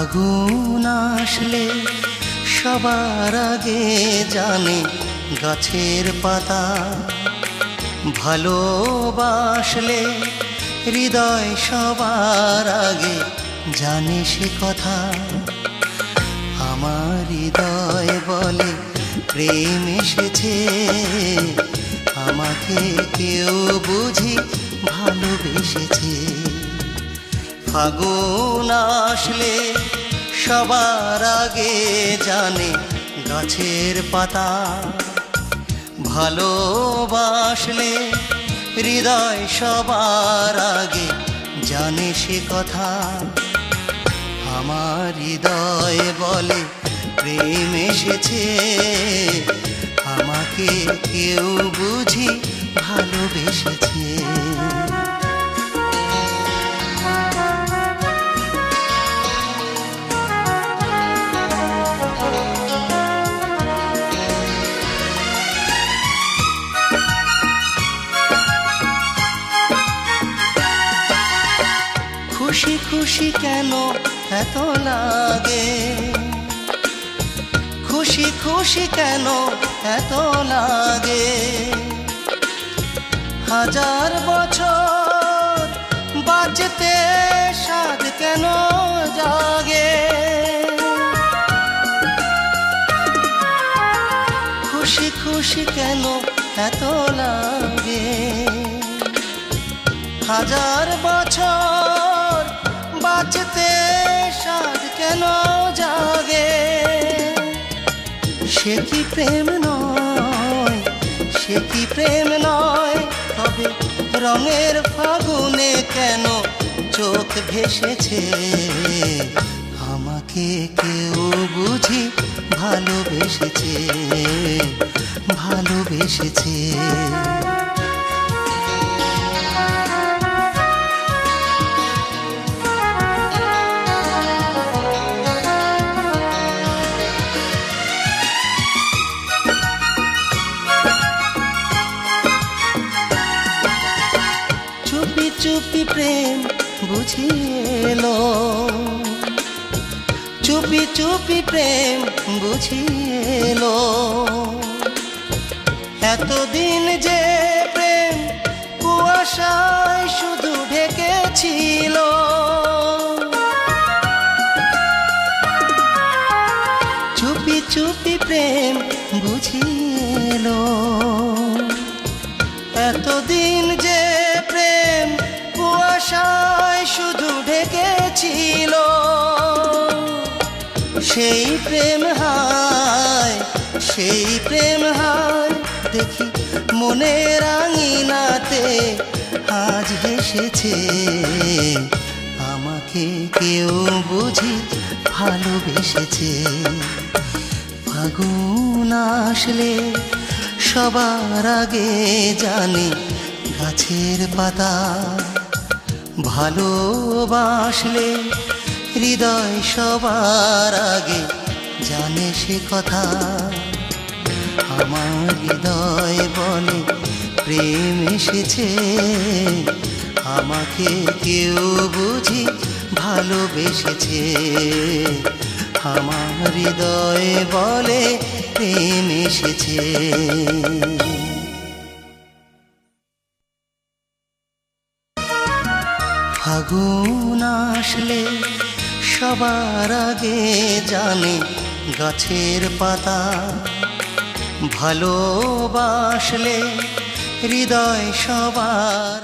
ফাগুন আসলে সবার আগে জানে গাছের পাতা, ভালোবাসলে হৃদয় সবার আগে জানে সে কথা। আমার হৃদয় বলে প্রেম এসেছে, আমাকে কেউ বুঝি ভালোবেসেছে। ফাগুন আসলে সবার আগে জানে গাছের পাতা, ভালোবাসলে হৃদয় সবার আগে জানে সে কথা। আমার হৃদয় বলে প্রেম এসেছে, আমাকে কেউ বুঝি ভালোবেসেছে। খুশি খুশি কেন এত লাগে, খুশি খুশি কেন এত লাগে। হাজার বছর বাঁচতে সাধ কেন জাগে। খুশি খুশি কেন এত লাগে। হাজার বছর বাঁচতে সাধ কেন জাগে। সে কি প্রেম নয়, সে কি প্রেম নয়, তবে রঙের ফাগুনে কেন চোখ ভেসেছে। আমাকে কেউ বুঝি ভালোবেসেছে, ভালোবেসেছে। চুপি চুপি প্রেম বুঝিয়েলো, চুপি চুপি প্রেম বুঝিয়েলো। এতদিন যে প্রেম কুয়াশায় শুধু ঢেকেছিল। চুপি চুপি প্রেম বুঝিয়েলো। এতদিন যে প্রেম কুয়াশায় শুধু ঢেকেছিল। সেই প্রেম হায়, সেই প্রেম হায়, দেখি মনের আঙিনাতে আজ হেসেছে। আমাকে কেউ বুঝি ভালোবেসেছে। ফাগুন আসলে সবার আগে জানে গাছের পাতা, ভালোবাসলে হৃদয় সবার আগে জানে সে কথা। আমার হৃদয় বলে প্রেম এসেছে, আমাকে কেউ বুঝি ভালোবেসেছে। আমার হৃদয় বলে প্রেম এসেছে। ফাগুন আসলে সবার আগে জানে গাছের পাতা, ভালোবাসলে হৃদয় সবার